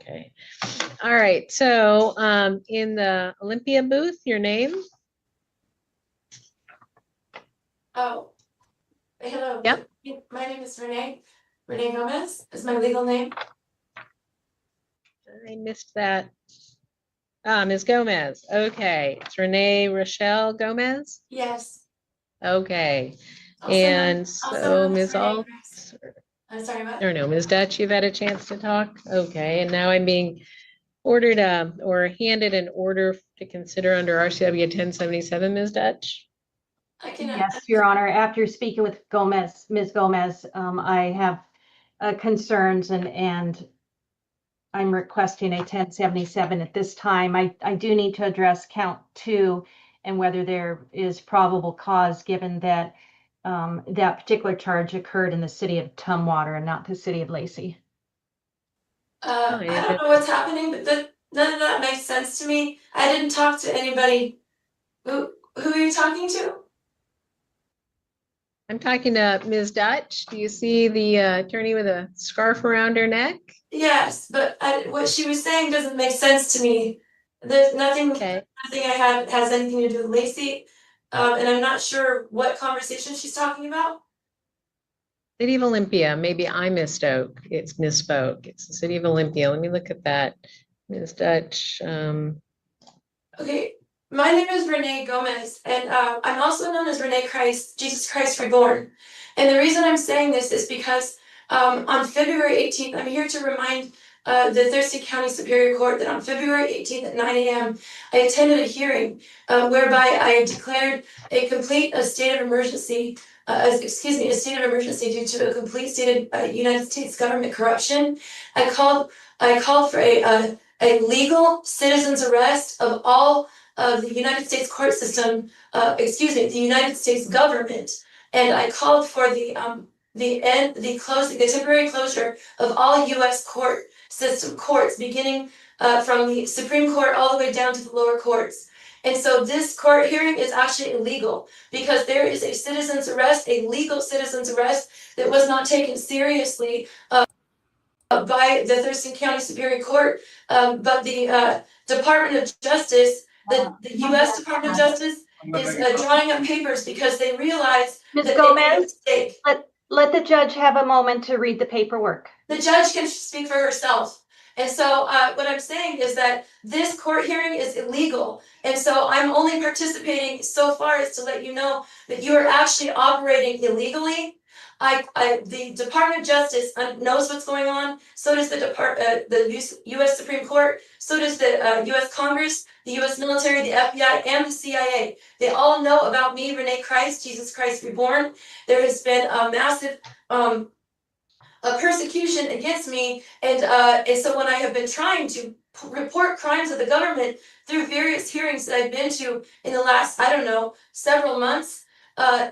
Okay. All right. So in the Olympia booth, your name? Oh, hello. Yep. My name is Renee. Renee Gomez is my legal name. I missed that. Ms. Gomez. Okay. It's Renee Rochelle Gomez. Yes. Okay. Also And also so known as Ms. Renee Alt, Christ. I'm sorry, what? or no, Ms. Dutch, you've had a chance to talk. Okay. And now I'm being ordered or handed an order to consider under RCW 1077, Ms. Dutch. I can. Yes, Your Honor. After speaking with Ms. Gomez, I have concerns and I'm requesting a 1077 at this time. I do need to address count 2 and whether there is probable cause given that that particular charge occurred in the city of Tumwater and not the city of Lacey. I don't know what's happening, but none of that makes sense to me. I didn't talk to anybody. Who are you talking to? I'm talking to Ms. Dutch. Do you see the attorney with a scarf around her neck? Yes, but what she was saying doesn't make sense to me. There's nothing. Okay. Nothing I had has anything to do with Lacey, and I'm not sure what conversation she's talking about. City of Olympia. Maybe I misspoke. It's It's the city of Olympia. Let me look at that. Ms. Dutch. Okay, my name is Renee Gomez, and I'm also known as Renee Christ, Jesus Christ Reborn. And the reason I'm saying this is because on February 18th, I'm here to remind the Thurston County Superior Court that on February 18th at 9 a.m., I attended a hearing whereby I declared a state of emergency. A state of emergency due to a complete state of United States government corruption. I called for a legal citizen's arrest of all of the United States court system, the United States government, and I called for the temporary closure of all U.S. courts, beginning from the Supreme Court all the way down to the lower courts. And so this court hearing is actually illegal because there is a citizen's arrest, a legal citizen's arrest that was not taken seriously by the Thurston County Superior Court, but the Department of Justice, the U.S. Department of Justice is drawing up papers because they realize Ms. Gomez, let the judge have a moment to read the paperwork. The judge can speak for herself. And so what I'm saying is that this court hearing is illegal. And so I'm only participating so far as to let you know that you are actually operating illegally. The Department of Justice knows what's going on. So does the U.S. Supreme Court. So does the U.S. Congress, the U.S. military, the FBI, and the CIA. They all know about me, Renee Christ, Jesus Christ Reborn. There has been a massive persecution against me, and so when I have been trying to report crimes of the government through various hearings that I've been to in the last, I don't know, several months,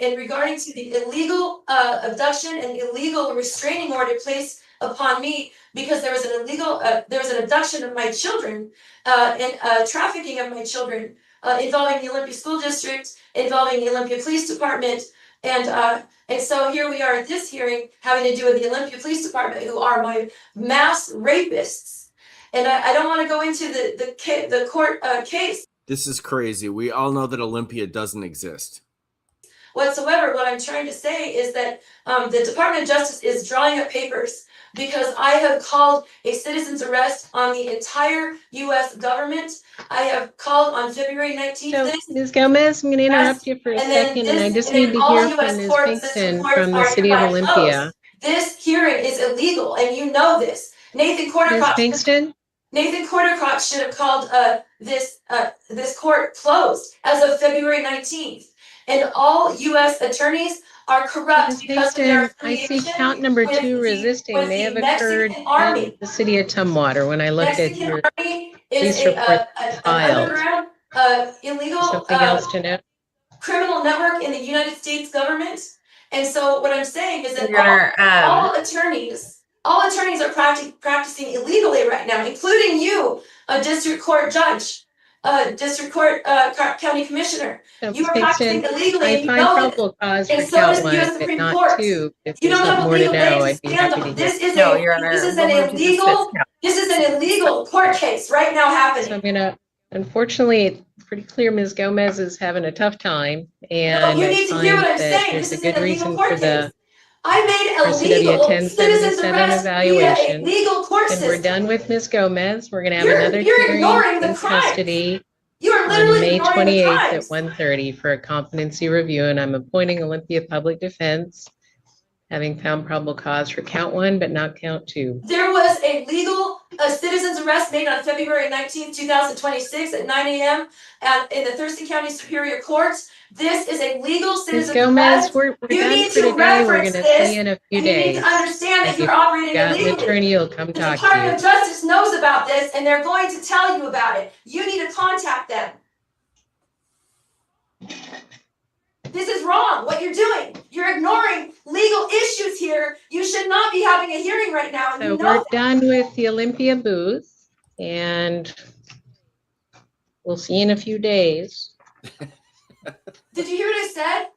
in regarding to the illegal abduction and illegal restraining order placed upon me because there was an abduction of my children and trafficking of my children involving the Olympia School District, involving the Olympia Police Department, and so here we are at this hearing having to do with the Olympia Police Department, who are my mass rapists. And I don't want to go into the court case. This is crazy. We all know that Olympia doesn't exist. Whatsoever, what I'm trying to say is that the Department of Justice is drawing up papers because I have called a citizen's arrest on the entire U.S. government. I have called on February 19th. So, Ms. Gomez, I'm going to interrupt you for a second, and I just need to hear from Ms. Pinkston from the City of Olympia. This hearing is illegal, and you know this. Nathan Quartercroft. Ms. Pinkston? Nathan Quartercroft should have called this court closed as of February 19th. And all U.S. attorneys are corrupt because of their affiliation. I see count number 2 resisting may have occurred in the city of Tumwater when I looked at your police report filed. Illegal Something else to know? criminal network in the United States government. And so what I'm saying is that all attorneys are practicing illegally right now, including you, a district court judge. District Court County Commissioner. So, You are practicing illegally. I find probable cause for count 1, but not 2. If You there's don't have something a more to legal leg know, to I'd be stand happy on. to This hear. is an illegal an illegal court case right now So happening. I'm gonna, unfortunately, it's pretty clear Ms. Gomez is having a tough time. No, And you I need to hear what find I'm that saying. there's This a is good an illegal reason court for case. the I made RCW illegal citizens 1077 arrest via a evaluation. legal court And we're system. done with Ms. Gomez. We're gonna have You're another ignoring hearing the in crimes. custody You are on literally May ignoring the 28th crimes. at 1:30 for a competency review, and I'm appointing Olympia Public Defense, having found probable cause for count 1, but not count 2. There was a legal citizen's arrest made on February 19th, 2026 at 9 a.m. In the Thurston County Superior Courts. This is a legal Ms. citizen's Gomez, arrest. we're You done need for to today. We're reference gonna this, see you in a few and you need days. to understand that If you're you've operating got an illegally. attorney, he'll come The talk to Department you. of Justice knows about this, and they're going to tell you about it. You need to contact them. This is wrong, what you're doing. You're ignoring legal issues here. You should not be having a hearing right now, and So you know we're that. done with the Olympia booth, and we'll see you in a few days. Did you hear what I said?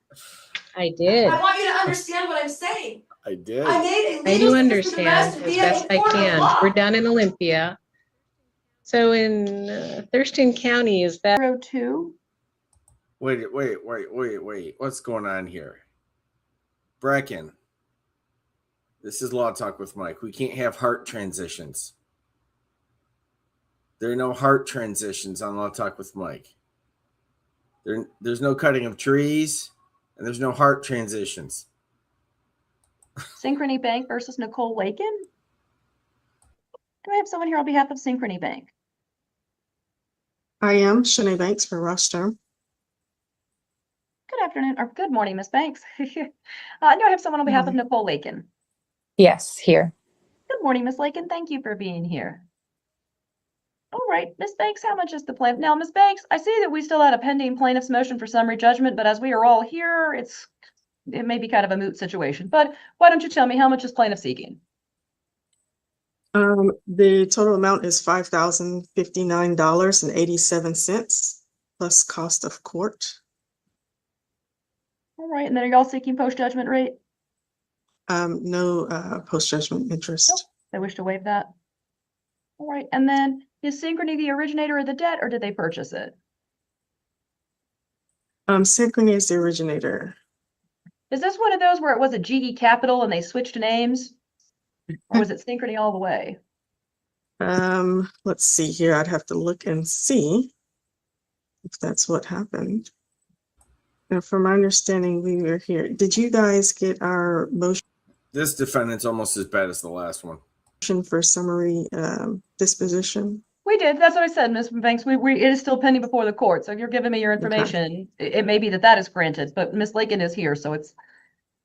I did. I want you to understand what I'm saying. I did. I made a I legal do citizen's understand arrest as via best a I court of can. law. We're done in Olympia. So in Thurston County, is that 02? Wait. What's going on here? Brecken. This is Law Talk with Mike. We can't have heart transitions. There are no heart transitions on Law Talk with Mike. There's no cutting of trees, and there's no heart transitions. Synchrony Bank versus Nicole Lakin? Do I have someone here on behalf of Synchrony Bank? I am Shanae Banks for Rostrum. Good afternoon, or good morning, Ms. Banks. Do I have someone on behalf of Nicole Lakin? Yes, here. Good morning, Ms. Lakin. Thank you for being here. All right, Ms. Banks, how much is the plaintiff? Now, Ms. Banks, I see that we still had a pending plaintiff's motion for summary judgment, but as we are all here, it may be kind of a moot situation. But why don't you tell me how much is plaintiff seeking? The total amount is $5,059.87 plus cost of court. All right, and then are y'all seeking post-judgment rate? No post-judgment interest. They wish to waive that. All right, and then is Synchrony the originator of the debt, or did they purchase it? Synchrony is the originator. Is this one of those where it was a GE Capital and they switched names? Or was it Synchrony all the way? Let's see here. I'd have to look and see if that's what happened. And from my understanding, we were here. Did you guys get our motion This defendant's almost as bad as the last one. for summary disposition? We did. That's what I said, Ms. Banks. It is still pending before the court. So if you're giving me your information, it may be that is granted, but Ms. Lakin is here, so it's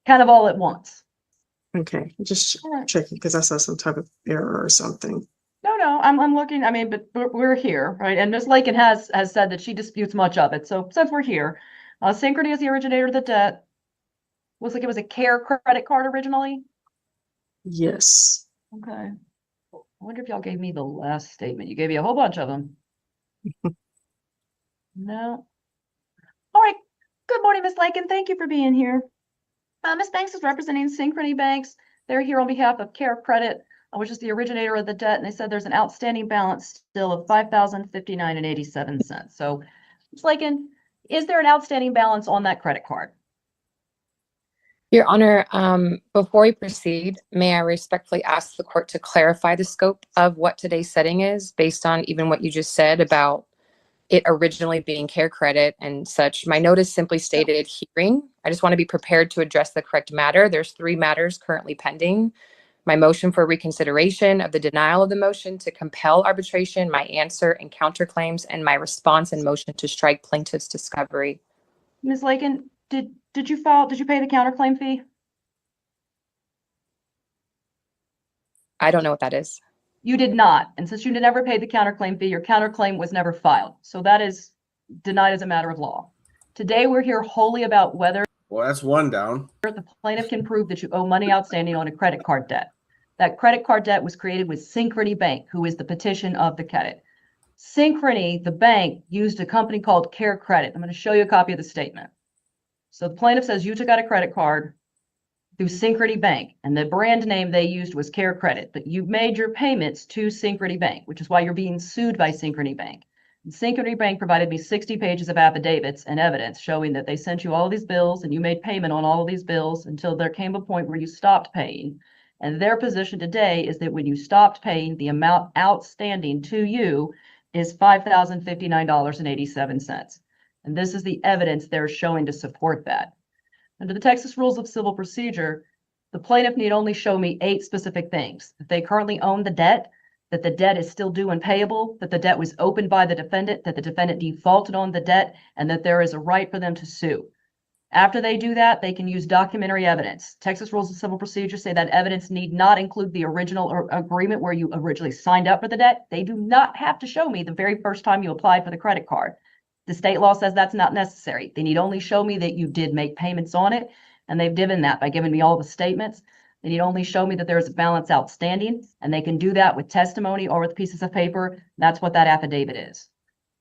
kind of all at once. Okay, just All right. checking because I saw some type of error or something. No, I'm looking. I mean, but we're here, right? And Ms. Lakin has said that she disputes much of it. So since we're here, Synchrony is the originator of the debt. Looks like it was a CARE credit card originally. Yes. Okay. I wonder if y'all gave me the last statement. You gave me a whole bunch of them. No. All right. Good morning, Ms. Lakin. Thank you for being here. Ms. Banks is representing Synchrony Banks. They're here on behalf of CARE Credit, which is the originator of the debt, and they said there's an outstanding balance still of $5,059.87. So, Ms. Lakin, is there an outstanding balance on that credit card? Your Honor, before we proceed, may I respectfully ask the court to clarify the scope of what today's setting is based on even what you just said about it originally being CARE credit and such. My notice simply stated hearing. I just want to be prepared to address the correct matter. There's 3 matters currently pending. My motion for reconsideration of the denial of the motion to compel arbitration, my answer and counterclaims, and my response and motion to strike plaintiff's discovery. Ms. Lakin, did you pay the counterclaim fee? I don't know what that is. You did not. And since you never paid the counterclaim fee, your counterclaim was never filed. So that is denied as a matter of law. Today, we're here wholly about whether Well, that's one down. the plaintiff can prove that you owe money outstanding on a credit card debt. That credit card debt was created with Synchrony Bank, who is the petition of the credit. Synchrony, the bank, used a company called CARE Credit. I'm going to show you a copy of the statement. So the plaintiff says you took out a credit card. through Synchrony Bank, and the brand name they used was Care Credit, but you made your payments to Synchrony Bank, which is why you're being sued by Synchrony Bank. And Synchrony Bank provided me 60 pages of affidavits and evidence showing that they sent you all these bills and you made payment on all of these bills until there came a point where you stopped paying. And their position today is that when you stopped paying, the amount outstanding to you is $5,059.87. And this is the evidence they're showing to support that. Under the Texas Rules of Civil Procedure, the plaintiff need only show me 8 specific things: that they currently own the debt, that the debt is still due and payable, that the debt was opened by the defendant, that the defendant defaulted on the debt, and that there is a right for them to sue. After they do that, they can use documentary evidence. Texas Rules of Civil Procedure say that evidence need not include the original agreement where you originally signed up for the debt. They do not have to show me the very first time you applied for the credit card. The state law says that's not necessary. They need only show me that you did make payments on it, and they've given that by giving me all the statements. They need only show me that there's a balance outstanding, and they can do that with testimony or with pieces of paper. That's what that affidavit is.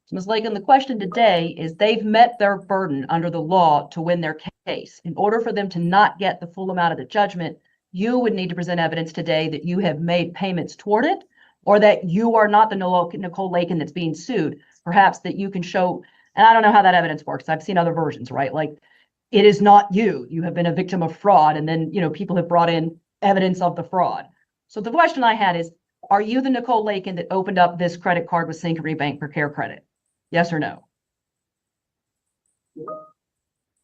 So, Ms. Lakin, the question today is they've met their burden under the law to win their case. In order for them to not get the full amount of the judgment, you would need to present evidence today that you have made payments toward it, or that you are not the Nicole Lakin that's being sued. Perhaps that you can show, and I don't know how that evidence works. I've seen other versions, right? Like, it is not you. You have been a victim of fraud, and then, people have brought in evidence of the fraud. So the question I had is, are you the Nicole Lakin that opened up this credit card with Synchrony Bank for Care Credit? Yes or no?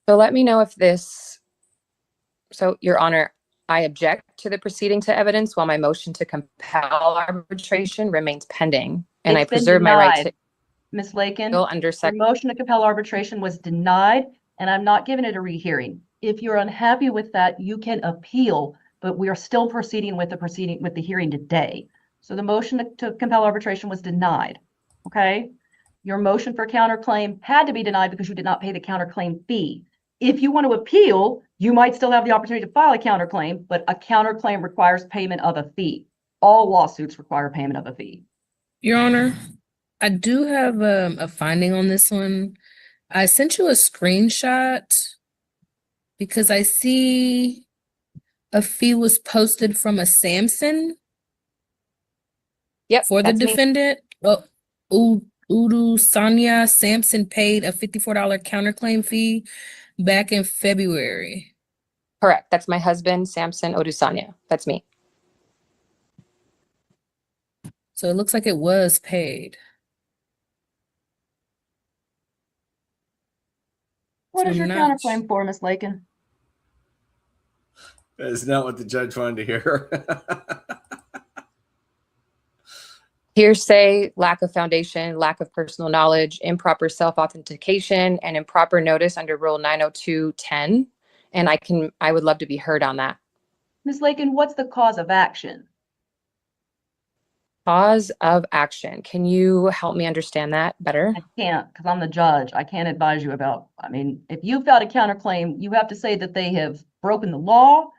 So let me know if this, so Your Honor, I object to the proceeding to evidence while my motion to compel arbitration remains pending, and I It's been preserve my right to denied, Ms. Lakin. appeal under Your section. motion to compel arbitration was denied, and I'm not giving it a rehearing. If you're unhappy with that, you can appeal, but we are still proceeding with the hearing today. So the motion to compel arbitration was denied. Okay? Your motion for counterclaim had to be denied because you did not pay the counterclaim fee. If you want to appeal, you might still have the opportunity to file a counterclaim, but a counterclaim requires payment of a fee. All lawsuits require payment of a fee. Your Honor, I do have a finding on this one. I sent you a screenshot because I see a fee was posted from a Samson Yep, for the that's me. defendant. Well, Udu Sanya Sampson paid a $54 counterclaim fee back in February. Correct. That's my husband, Samson Odusanya. That's me. So it looks like it was paid. What So is your I'm not counterclaim for, Ms. Lakin? That is not what the judge wanted to hear. Hearsay, lack of foundation, lack of personal knowledge, improper self-authentication, and improper notice under Rule 902.10. And I would love to be heard on that. Ms. Lakin, what's the cause of action? Cause of action. Can you help me understand that better? I can't, because I'm the judge. I can't advise you about, if you filed a counterclaim, you have to say that they have broken the law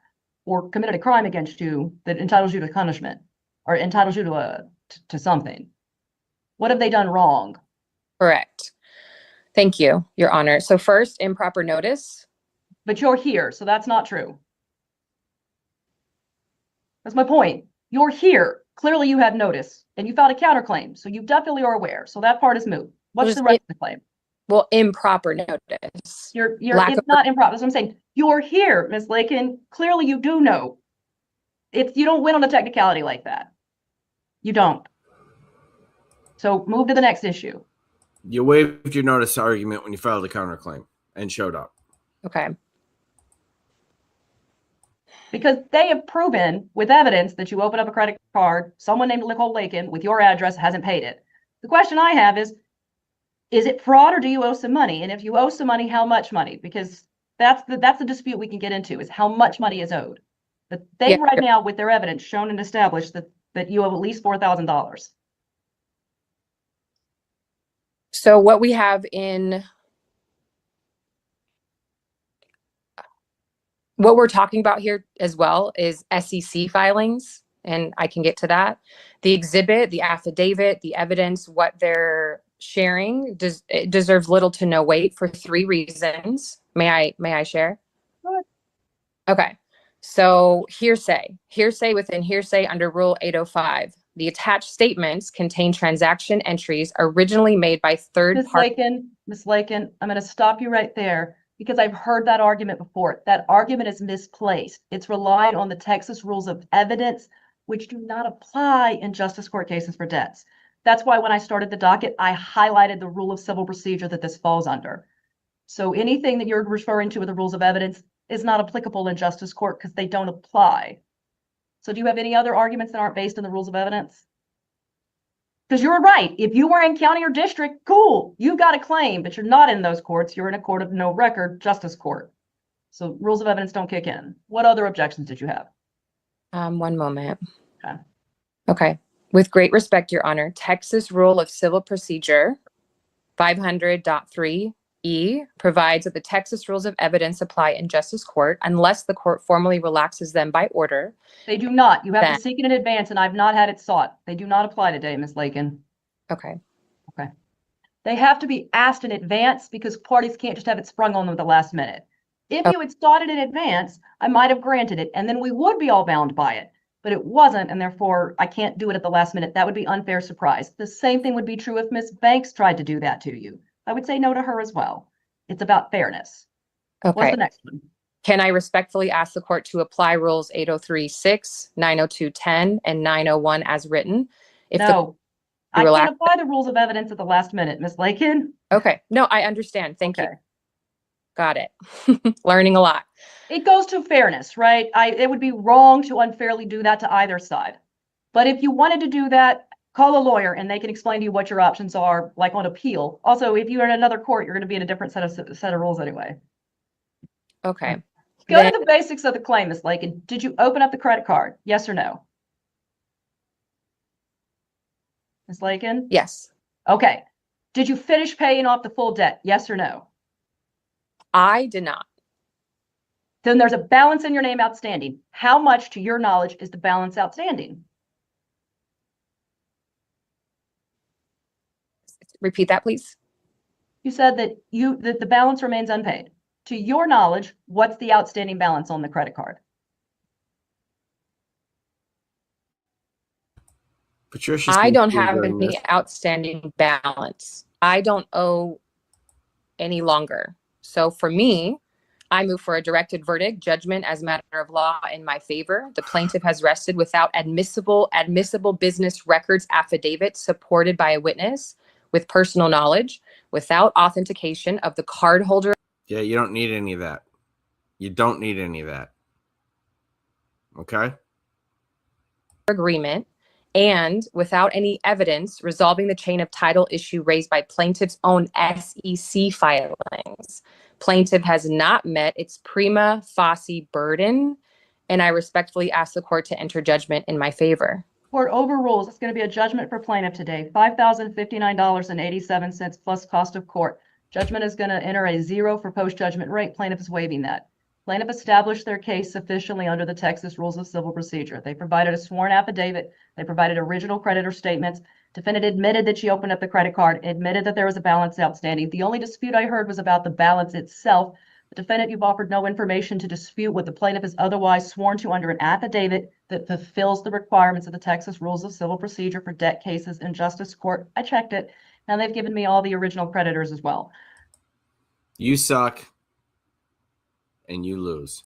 or committed a crime against you that entitles you to punishment or entitles you to something. What have they done wrong? Correct. Thank you, Your Honor. So first, improper notice. But you're here, so that's not true. That's my point. You're here. Clearly you had notice and you filed a counterclaim, so you definitely are aware. So that part is moot. What's the rest of the claim? Well, improper notice. It's not improper. That's what I'm saying. You're here, Ms. Lakin. Clearly you do know. You don't win on a technicality like that. You don't. So move to the next issue. You waived your notice argument when you filed a counterclaim and showed up. Okay. Because they have proven with evidence that you open up a credit card, someone named Nicole Lakin with your address hasn't paid it. The question I have is it fraud or do you owe some money? And if you owe some money, how much money? Because that's the dispute we can get into, is how much money is owed. But they right now, with their evidence, shown and established that you owe at least $4,000. So what we have what we're talking about here as well is SEC filings, and I can get to that. The exhibit, the affidavit, the evidence, what they're sharing it deserves little to no weight for 3 reasons. May I share? Go ahead. Okay. So hearsay within hearsay under Rule 805. The attached statements contain transaction entries originally made by third Ms. party. Ms. Lakin, I'm going to stop you right there because I've heard that argument before. That argument is misplaced. It's relying on the Texas rules of evidence, which do not apply in justice court cases for debts. That's why when I started the docket, I highlighted the rule of civil procedure that this falls under. So anything that you're referring to with the rules of evidence is not applicable in justice court because they don't apply. So do you have any other arguments that aren't based in the rules of evidence? Because you're right. If you were in county or district, cool, you've got a claim, but you're not in those courts. You're in a court of no record, justice court. So rules of evidence don't kick in. What other objections did you have? One moment. Okay. Okay. With great respect, Your Honor, Texas Rule of Civil Procedure 500.3E provides that the Texas rules of evidence apply in justice court unless the court formally relaxes them by order. They do not. You have Then- to seek it in advance, and I've not had it sought. They do not apply today, Ms. Lakin. Okay. They have to be asked in advance because parties can't just have it sprung on them at the last minute. If you had sought it in advance, I might have granted it, and then we would be all bound by it. But it wasn't, and therefore I can't do it at the last minute. That would be unfair surprise. The same thing would be true if Ms. Banks tried to do that to you. I would say no to her as well. It's about fairness. What's Okay. the next one? Can I respectfully ask the court to apply rules 803.6, 902.10, and 901 as written? If No, I relax- can't apply the rules of evidence at the last minute, Ms. Lakin. Okay. No, I understand. Thank you. Okay. Got it. Learning a lot. It goes to fairness, right? It would be wrong to unfairly do that to either side. But if you wanted to do that, call a lawyer and they can explain to you what your options are, like on appeal. Also, if you're in another court, you're going to be in a different set of rules anyway. Okay. Go Then- to the basics of the claim, Ms. Lakin. Did you open up the credit card? Yes or no? Ms. Lakin? Yes. Okay. Did you finish paying off the full debt? Yes or no? I did not. Then there's a balance in your name outstanding. How much, to your knowledge, is the balance outstanding? Repeat that, please. You said that the balance remains unpaid. To your knowledge, what's the outstanding balance on the credit card? Patricia, I don't have any outstanding balance. I don't owe any longer. So for me, I move for a directed verdict, judgment as a matter of law in my favor. The plaintiff has rested without admissible business records affidavit supported by a witness with personal knowledge, without authentication of the cardholder Yeah, you don't need any of that. You don't need any of that. Okay? agreement, and without any evidence resolving the chain of title issue raised by plaintiff's own SEC filings. Plaintiff has not met its prima facie burden, and I respectfully ask the court to enter judgment in my favor. Court overrules. It's going to be a judgment for plaintiff today. $5,059.87 plus cost of court. Judgment is going to enter a 0 for post-judgment rate. Plaintiff is waiving that. Plaintiff established their case sufficiently under the Texas Rules of Civil Procedure. They provided a sworn affidavit. They provided original creditor statements. Defendant admitted that she opened up the credit card, admitted that there was a balance outstanding. The only dispute I heard was about the balance itself. The defendant, you've offered no information to dispute what the plaintiff is otherwise sworn to under an affidavit that fulfills the requirements of the Texas Rules of Civil Procedure for debt cases in justice court. I checked it. Now they've given me all the original creditors as well. You suck and you lose.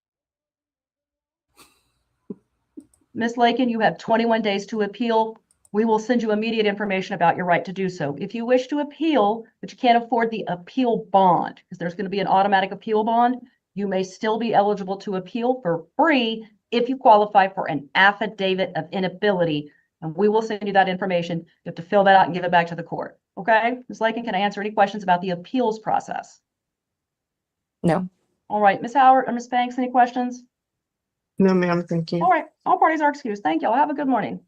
Ms. Lakin, you have 21 days to appeal. We will send you immediate information about your right to do so. If you wish to appeal, but you can't afford the appeal bond, because there's going to be an automatic appeal bond, you may still be eligible to appeal for free if you qualify for an affidavit of inability. And we will send you that information. You have to fill that out and give it back to the court. Okay? Ms. Lakin, can I answer any questions about the appeals process? No. All right. Ms. Howard or Ms. Banks, any questions? No, ma'am, thank you. All right. All parties are excused. Thank you all. Have a good morning.